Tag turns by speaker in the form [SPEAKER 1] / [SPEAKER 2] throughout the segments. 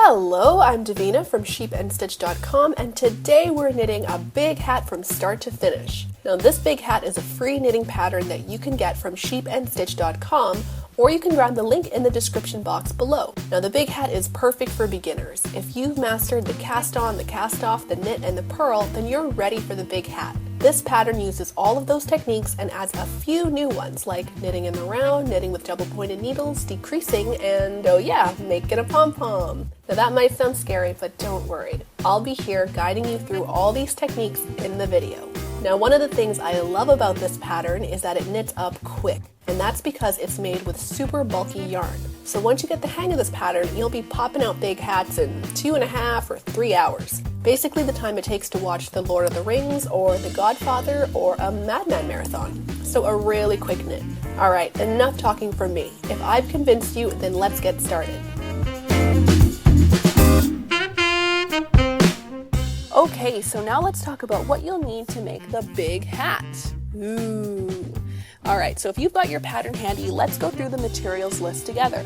[SPEAKER 1] Hello, I'm Davina from sheepandstitch.com, and today we're knitting a big hat from start to finish. Now this big hat is a free knitting pattern that you can get from sheepandstitch.com, or you can grab the link in the description box below. Now the big hat is perfect for beginners. If you've mastered the cast on, the cast off, the knit, and the purl, then you're ready for the big hat. This pattern uses all of those techniques and adds a few new ones like knitting in the round, knitting with double pointed needles, decreasing, and oh yeah, making a pom-pom. Now that might sound scary, but don't worry. I'll be here guiding you through all these techniques in the video. Now one of the things I love about this pattern is that it knits up quick, and that's because it's made with super bulky yarn. So once you get the hang of this pattern, you'll be popping out big hats in 2.5 or 3 hours. Basically the time it takes to watch The Lord of the Rings or The Godfather or a Mad Men marathon. So a really quick knit. Alright, enough talking from me. If I've convinced you, then let's get started. Okay, so now let's talk about what you'll need to make the big hat. Ooh. Alright, so if you've got your pattern handy, let's go through the materials list together.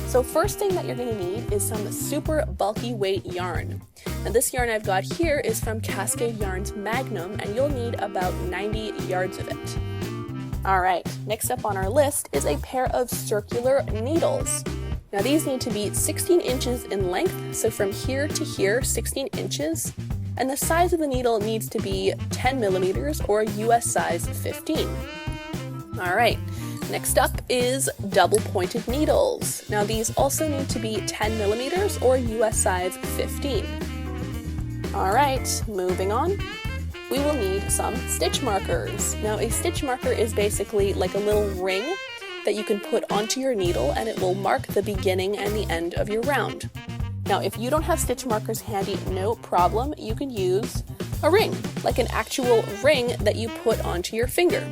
[SPEAKER 1] So first thing that you're going to need is some super bulky weight yarn. And this yarn I've got here is from Cascade Yarns Magnum, and you'll need about 90 yards of it. Alright, next up on our list is a pair of circular needles. Now these need to be 16 inches in length, so from here to here, 16 inches. And the size of the needle needs to be 10 millimeters or US size 15. Alright, next up is double pointed needles. Now these also need to be 10 millimeters or US size 15. Alright, moving on. We will need some stitch markers. Now a stitch marker is basically like a little ring that you can put onto your needle, and it will mark the beginning and the end of your round. Now if you don't have stitch markers handy, no problem, you can use a ring, like an actual ring that you put onto your finger.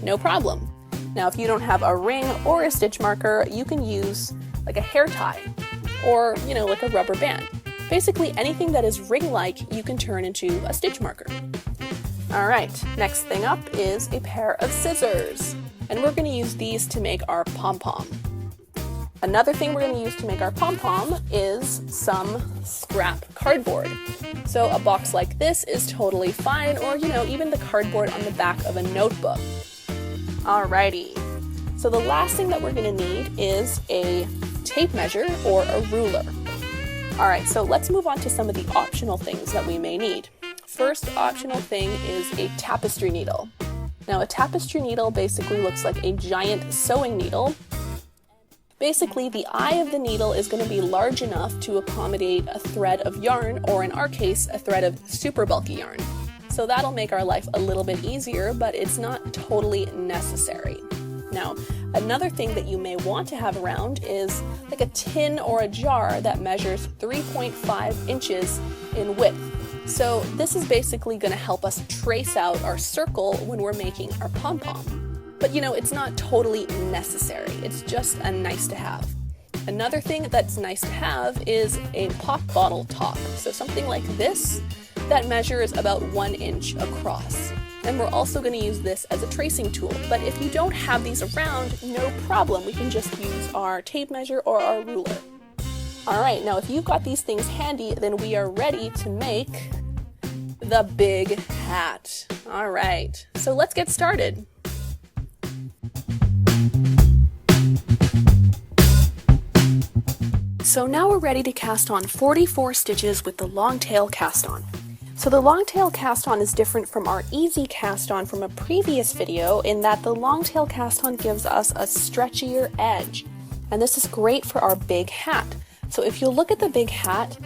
[SPEAKER 1] No problem. Now if you don't have a ring or a stitch marker, you can use like a hair tie or, like a rubber band. Basically anything that is ring-like you can turn into a stitch marker. Alright, next thing up is a pair of scissors. And we're going to use these to make our pom-pom. Another thing we're going to use to make our pom-pom is some scrap cardboard. So a box like this is totally fine, or even the cardboard on the back of a notebook. Alrighty, so the last thing that we're going to need is a tape measure or a ruler. Alright, so let's move on to some of the optional things that we may need. First optional thing is a tapestry needle. Now a tapestry needle basically looks like a giant sewing needle. Basically the eye of the needle is going to be large enough to accommodate a thread of yarn, or in our case a thread of super bulky yarn. So that'll make our life a little bit easier, but it's not totally necessary. Now another thing that you may want to have around is like a tin or a jar that measures 3.5 inches in width. So this is basically going to help us trace out our circle when we're making our pom-pom. But it's not totally necessary. It's just a nice to have. Another thing that's nice to have is a pop bottle top. So something like this that measures about 1 inch across. And we're also going to use this as a tracing tool. But if you don't have these around, no problem. We can just use our tape measure or our ruler. Alright, now if you've got these things handy, then we are ready to make the big hat. Alright, so let's get started. So now we're ready to cast on 44 stitches with the long tail cast on. So the long tail cast on is different from our easy cast on from a previous video in that the long tail cast on gives us a stretchier edge. And this is great for our big hat. So if you look at the big hat,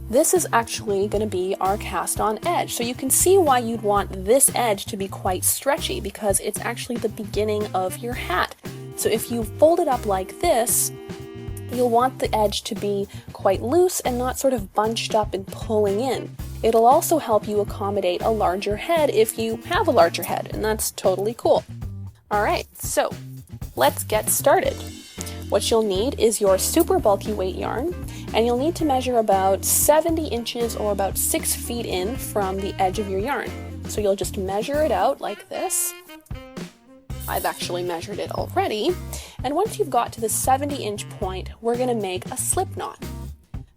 [SPEAKER 1] this is actually going to be our cast on edge. So you can see why you'd want this edge to be quite stretchy, because it's actually the beginning of your hat. So if you fold it up like this, you'll want the edge to be quite loose and not sort of bunched up and pulling in. It'll also help you accommodate a larger head if you have a larger head, and that's totally cool. Alright, so let's get started. What you'll need is your super bulky weight yarn, and you'll need to measure about 70 inches or about 6 feet in from the edge of your yarn. So you'll just measure it out like this. I've actually measured it already. And once you've got to the 70-inch point, we're going to make a slip knot.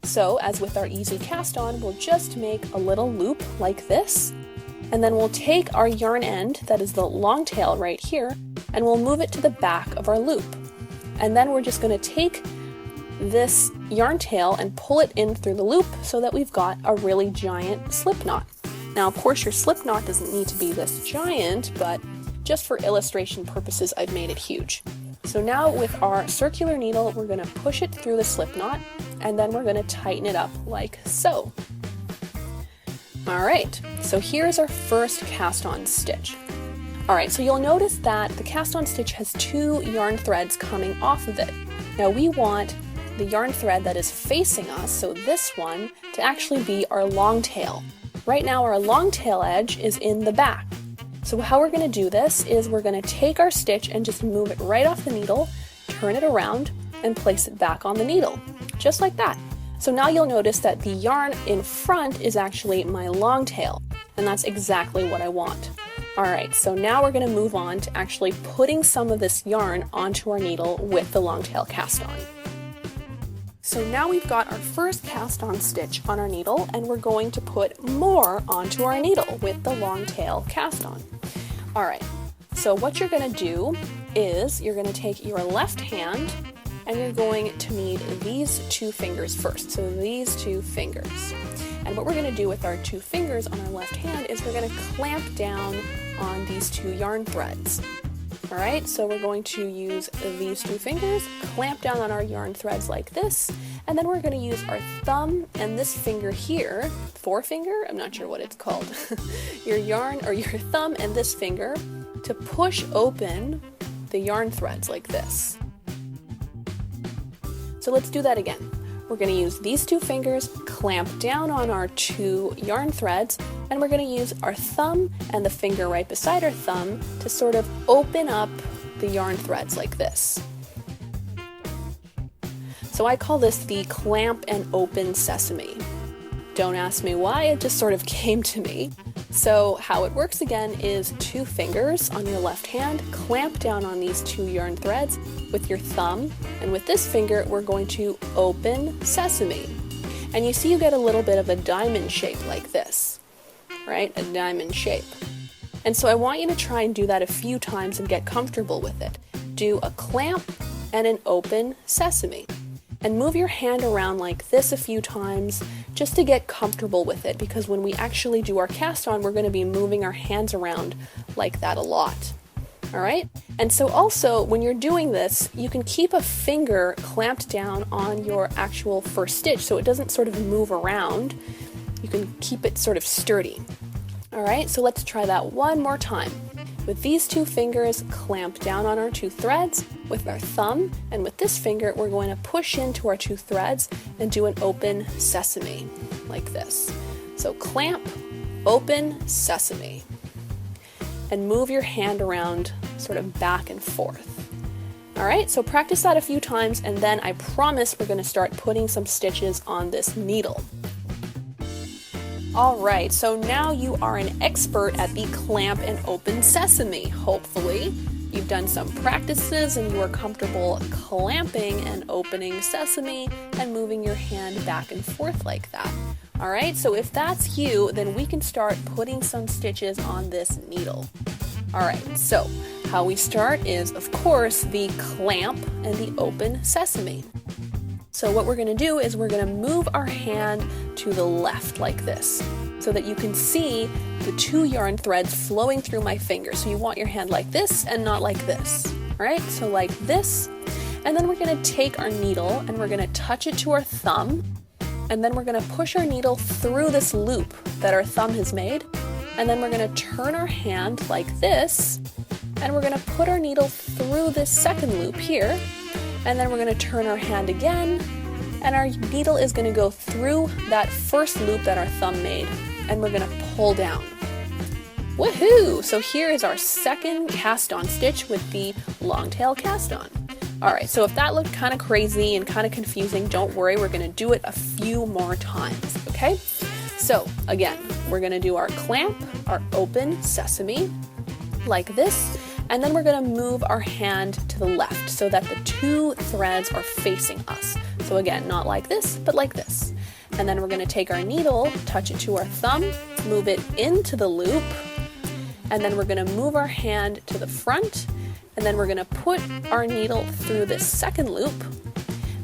[SPEAKER 1] So as with our easy cast on, we'll just make a little loop like this, and then we'll take our yarn end, that is the long tail right here, and we'll move it to the back of our loop. And then we're just going to take this yarn tail and pull it in through the loop so that we've got a really giant slip knot. Now, of course, your slip knot doesn't need to be this giant, but just for illustration purposes, I've made it huge. So now with our circular needle, we're going to push it through the slip knot, and then we're going to tighten it up like so. All right, so here's our first cast on stitch. All right, so you'll notice that the cast on stitch has 2 yarn threads coming off of it. Now we want the yarn thread that is facing us, so this one, to actually be our long tail. Right now our long tail edge is in the back. So how we're going to do this is we're going to take our stitch and just move it right off the needle, turn it around, and place it back on the needle, just like that. So now you'll notice that the yarn in front is actually my long tail, and that's exactly what I want. All right, so now we're going to move on to actually putting some of this yarn onto our needle with the long tail cast on. So now we've got our first cast on stitch on our needle, and we're going to put more onto our needle with the long tail cast on. All right, so what you're going to do is you're going to take your left hand and you're going to need these 2 fingers first. So these 2 fingers. And what we're going to do with our 2 fingers on our left hand is we're going to clamp down on these 2 yarn threads. All right, so we're going to use these 2 fingers, clamp down on our yarn threads like this, and then we're going to use our thumb and this finger here, forefinger, I'm not sure what it's called, your yarn or your thumb and this finger to push open the yarn threads like this. So let's do that again. We're going to use these 2 fingers, clamp down on our 2 yarn threads, and we're going to use our thumb and the finger right beside our thumb to sort of open up the yarn threads like this. So I call this the clamp and open sesame. Don't ask me why, it just sort of came to me. So how it works again is 2 fingers on your left hand, clamp down on these 2 yarn threads with your thumb, and with this finger we're going to open sesame. And you see you get a little bit of a diamond shape like this, right? A diamond shape. And so I want you to try and do that a few times and get comfortable with it. Do a clamp and an open sesame. And move your hand around like this a few times just to get comfortable with it, because when we actually do our cast on, we're going to be moving our hands around like that a lot. All right? And so also, when you're doing this, you can keep a finger clamped down on your actual first stitch so it doesn't sort of move around. You can keep it sort of sturdy. All right, so let's try that one more time. With these 2 fingers, clamp down on our 2 threads with our thumb, and with this finger, we're going to push into our 2 threads and do an open sesame, like this. So clamp, open, sesame. And move your hand around sort of back and forth. All right, so practice that a few times, and then I promise we're going to start putting some stitches on this needle. All right, so now you are an expert at the clamp and open sesame, hopefully. You've done some practices and you are comfortable clamping and opening sesame and moving your hand back and forth like that. All right, so if that's you, then we can start putting some stitches on this needle. All right, so how we start is, of course, the clamp and the open sesame. So what we're going to do is we're going to move our hand to the left like this so that you can see the 2 yarn threads flowing through my fingers. So you want your hand like this and not like this. All right, so like this. And then we're going to take our needle and we're going to touch it to our thumb. And then we're going to push our needle through this loop that our thumb has made. And then we're going to turn our hand like this. And we're going to put our needle through this second loop here. And then we're going to turn our hand again, and our needle is going to go through that first loop that our thumb made, and we're going to pull down. Woohoo! So here is our second cast on stitch with the long tail cast on. All right, so if that looked kind of crazy and kind of confusing, don't worry, we're going to do it a few more times, okay? So again, we're going to do our clamp, our open sesame, like this. And then we're going to move our hand to the left so that the 2 threads are facing us. So again, not like this, but like this. And then we're going to take our needle, touch it to our thumb, move it into the loop, and then we're going to move our hand to the front, and then we're going to put our needle through this second loop,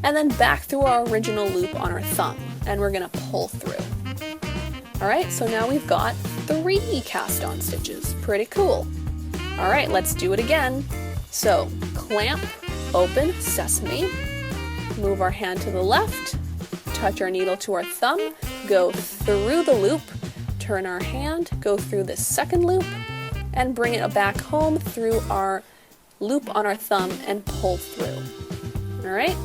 [SPEAKER 1] and then back through our original loop on our thumb, and we're going to pull through. All right, so now we've got 3 cast on stitches. Pretty cool. All right, let's do it again. So clamp, open, sesame, move our hand to the left, touch our needle to our thumb, go through the loop, turn our hand, go through the second loop, and bring it back home through our loop on our thumb and pull through. All right,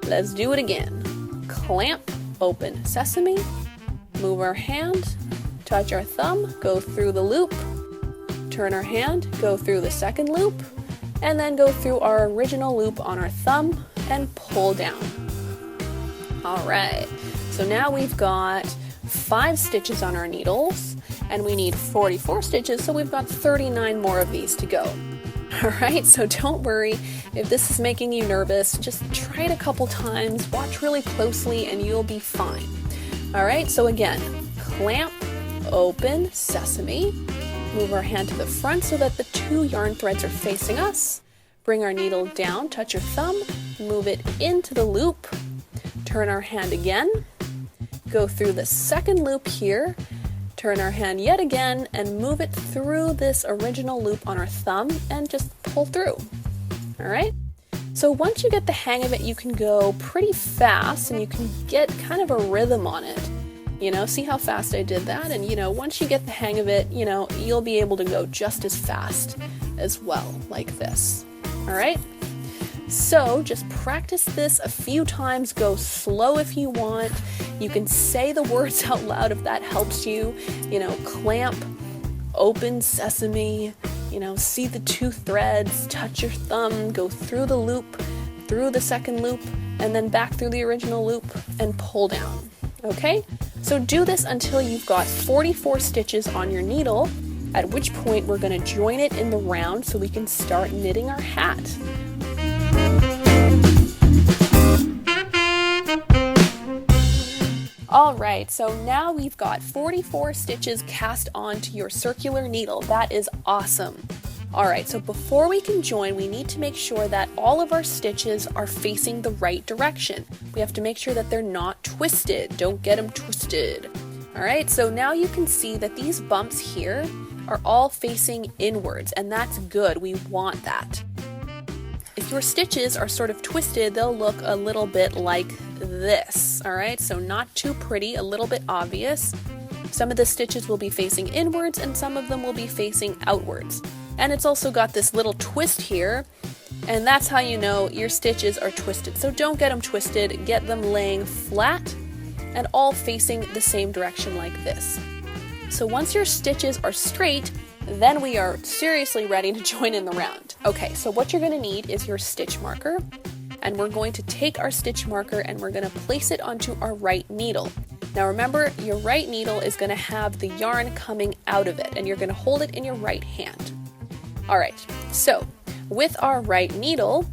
[SPEAKER 1] let's do it again. Clamp, open, sesame, move our hand, touch our thumb, go through the loop, turn our hand, go through the second loop, and then go through our original loop on our thumb and pull down. All right, so now we've got 5 stitches on our needles, and we need 44 stitches, so we've got 39 more of these to go. All right, so don't worry if this is making you nervous. Just try it a couple times, watch really closely, and you'll be fine. All right, so again, clamp, open, sesame, move our hand to the front so that the 2 yarn threads are facing us. Bring our needle down, touch your thumb, move it into the loop, turn our hand again, go through the second loop here, turn our hand yet again, and move it through this original loop on our thumb and just pull through. All right? So once you get the hang of it, you can go pretty fast and you can get kind of a rhythm on it. You know, see how fast I did that? And, you know, once you get the hang of it, you know, you'll be able to go just as fast as well, like this. All right? So just practice this a few times. Go slow if you want. You can say the words out loud if that helps you. You know, clamp, open, sesame, you know, see the 2 threads, touch your thumb, go through the loop, through the second loop, and then back through the original loop and pull down. Okay? So do this until you've got 44 stitches on your needle, at which point we're going to join it in the round so we can start knitting our hat. All right, so now we've got 44 stitches cast onto your circular needle. That is awesome. All right, so before we can join, we need to make sure that all of our stitches are facing the right direction. We have to make sure that they're not twisted. Don't get them twisted. All right, so now you can see that these bumps here are all facing inwards, and that's good. We want that. If your stitches are sort of twisted, they'll look a little bit like this. All right, so not too pretty, a little bit obvious. Some of the stitches will be facing inwards and some of them will be facing outwards. And it's also got this little twist here, and that's how you know your stitches are twisted. So don't get them twisted, get them laying flat and all facing the same direction like this. So once your stitches are straight, then we are seriously ready to join in the round. Okay, so what you're going to need is your stitch marker, and we're going to take our stitch marker and we're going to place it onto our right needle. Now remember, your right needle is going to have the yarn coming out of it, and you're going to hold it in your right hand. All right, so with our right needle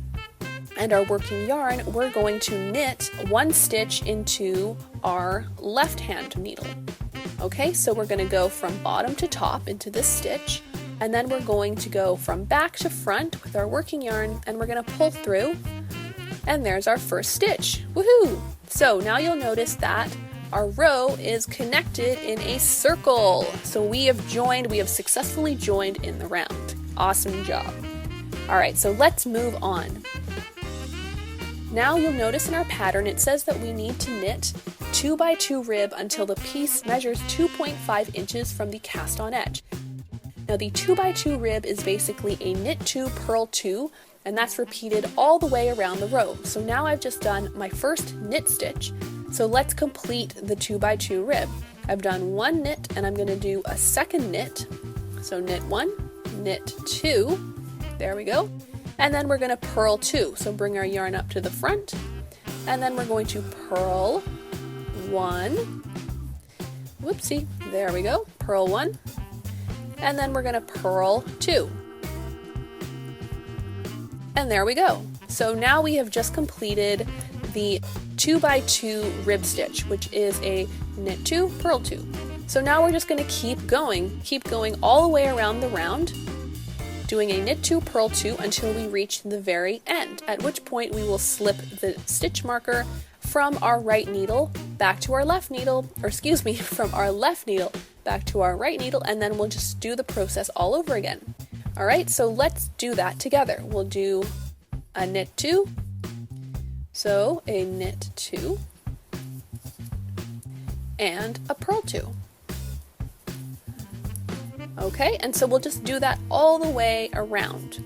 [SPEAKER 1] and our working yarn, we're going to knit 1 stitch into our left hand needle. Okay, so we're going to go from bottom to top into this stitch, and then we're going to go from back to front with our working yarn, and we're going to pull through, and there's our first stitch. Woohoo! So now you'll notice that our row is connected in a circle. So we have successfully joined in the round. Awesome job. All right, so let's move on. Now you'll notice in our pattern it says that we need to knit 2x2 rib until the piece measures 2.5 inches from the cast on edge. Now the 2x2 rib is basically a knit 2, purl 2, and that's repeated all the way around the row. So now I've just done my first knit stitch. So let's complete the 2x2 rib. I've done 1 knit and I'm going to do a second knit. So knit 1, knit 2, there we go. And then we're going to purl 2. So bring our yarn up to the front, and then we're going to purl 1. Whoopsie, there we go. Purl 1. And then we're going to purl 2. And there we go. So now we have just completed the 2x2 rib stitch, which is a knit 2, purl 2. So now we're just going to keep going all the way around the round, doing a knit 2, purl 2 until we reach the very end, at which point we will slip the stitch marker from our right needle back to our left needle, or excuse me, from our left needle back to our right needle, and then we'll just do the process all over again. All right, so let's do that together. We'll do a knit 2, so a knit 2, and a purl 2. Okay, and so we'll just do that all the way around.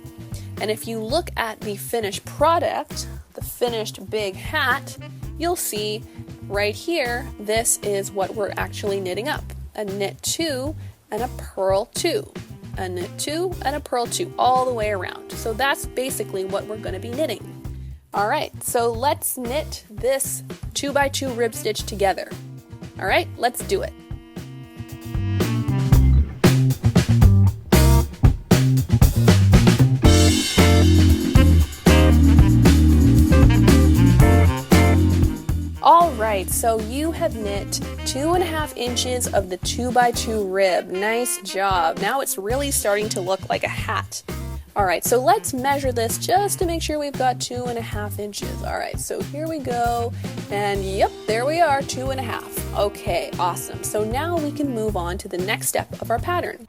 [SPEAKER 1] And if you look at the finished product, the finished big hat, you'll see right here, this is what we're actually knitting up. A knit 2 and a purl 2. A knit 2 and a purl 2 all the way around. So that's basically what we're going to be knitting. All right, so let's knit this 2x2 rib stitch together. All right, let's do it. Alright, so you have knit 2.5 inches of the 2x2 rib. Nice job. Now it's really starting to look like a hat. Alright, so let's measure this just to make sure we've got 2.5 inches. Alright, so here we go. And yep, there we are, 2.5. Okay, awesome. So now we can move on to the next step of our pattern.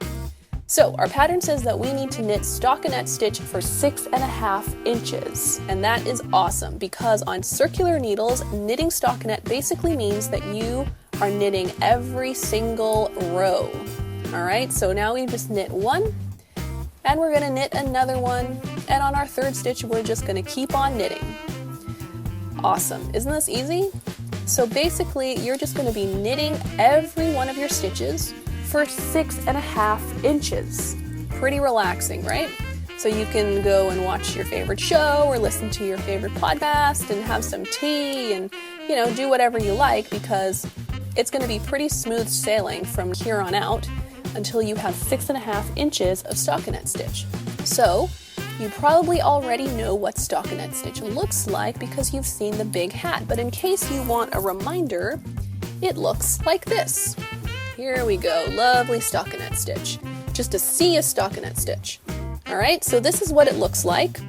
[SPEAKER 1] So our pattern says that we need to knit stockinette stitch for 6.5 inches, and that is awesome because on circular needles, knitting stockinette basically means that you are knitting every single row. All right, so now we just knit one, and we're gonna knit another one, and on our third stitch, we're just gonna keep on knitting. Awesome, isn't this easy? So basically, you're just gonna be knitting every one of your stitches for 6.5 inches. Pretty relaxing, right? So you can go and watch your favorite show or listen to your favorite podcast and have some tea and, you know, do whatever you like because it's going to be pretty smooth sailing from here on out until you have 6.5 inches of stockinette stitch. So you probably already know what stockinette stitch looks like because you've seen the big hat, but in case you want a reminder, it looks like this. Here we go, lovely stockinette stitch. Just a sea of stockinette stitch. All right, so this is what it looks like.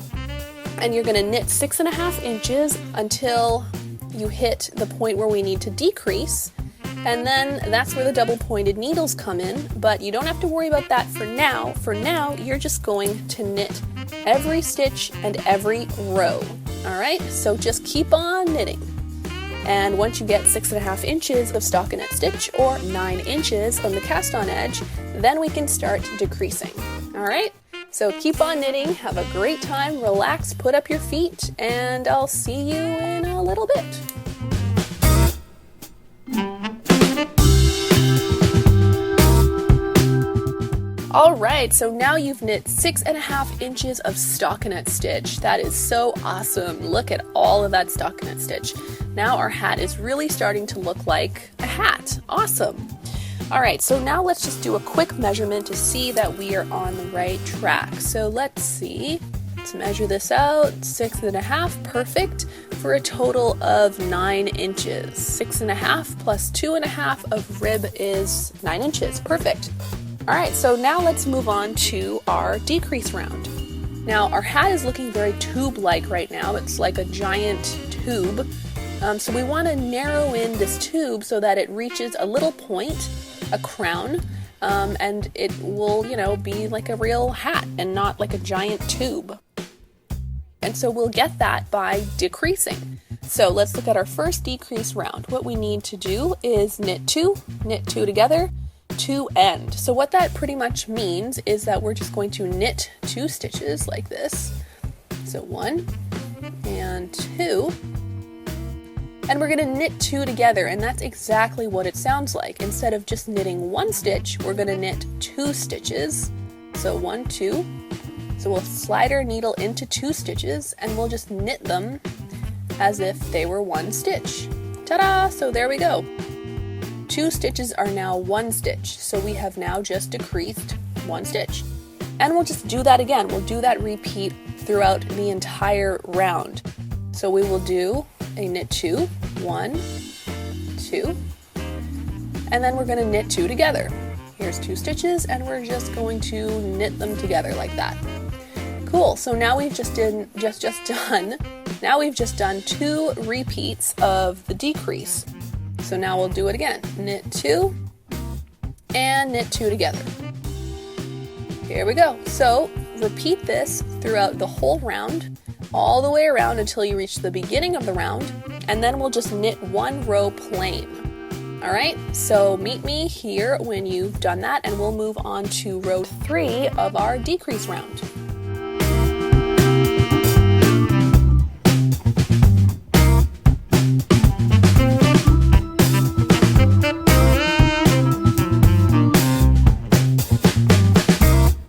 [SPEAKER 1] And you're gonna knit 6.5 inches until you hit the point where we need to decrease. And then that's where the double pointed needles come in, but you don't have to worry about that for now. For now, you're just going to knit every stitch and every row. All right, so just keep on knitting. And once you get 6.5 inches of stockinette stitch or 9 inches from the cast on edge, then we can start decreasing. All right, so keep on knitting, have a great time, relax, put up your feet, and I'll see you in a little bit. All right, so now you've knit 6.5 inches of stockinette stitch. That is so awesome. Look at all of that stockinette stitch. Now our hat is really starting to look like a hat. Awesome. All right, so now let's just do a quick measurement to see that we are on the right track. So let's see. Let's measure this out. 6.5, perfect, for a total of 9 inches. 6.5 plus 2.5 of rib is 9 inches. Perfect. All right, so now let's move on to our decrease round. Now our hat is looking very tube-like right now. It's like a giant tube. So we want to narrow in this tube so that it reaches a little point, a crown, and it will, you know, be like a real hat and not like a giant tube. And so we'll get that by decreasing. So let's look at our first decrease round. What we need to do is knit two together, to end. So what that pretty much means is that we're just going to knit 2 stitches like this. So 1 and 2. And we're going to knit 2 together, and that's exactly what it sounds like. Instead of just knitting 1 stitch, we're going to knit 2 stitches. So 1, 2. So we'll slide our needle into 2 stitches, and we'll just knit them as if they were 1 stitch. Ta-da! So there we go. 2 stitches are now 1 stitch, so we have now just decreased 1 stitch. And we'll just do that again. We'll do that repeat throughout the entire round. So we will do a knit 2, 1, 2, and then we're going to knit 2 together. Here's 2 stitches, and we're just going to knit them together like that. Cool. So now we've just done 2 repeats of the decrease. So now we'll do it again. Knit 2 and knit 2 together. Here we go. So repeat this throughout the whole round, all the way around until you reach the beginning of the round, and then we'll just knit 1 row plain. All right, so meet me here when you've done that, and we'll move on to row 3 of our decrease round.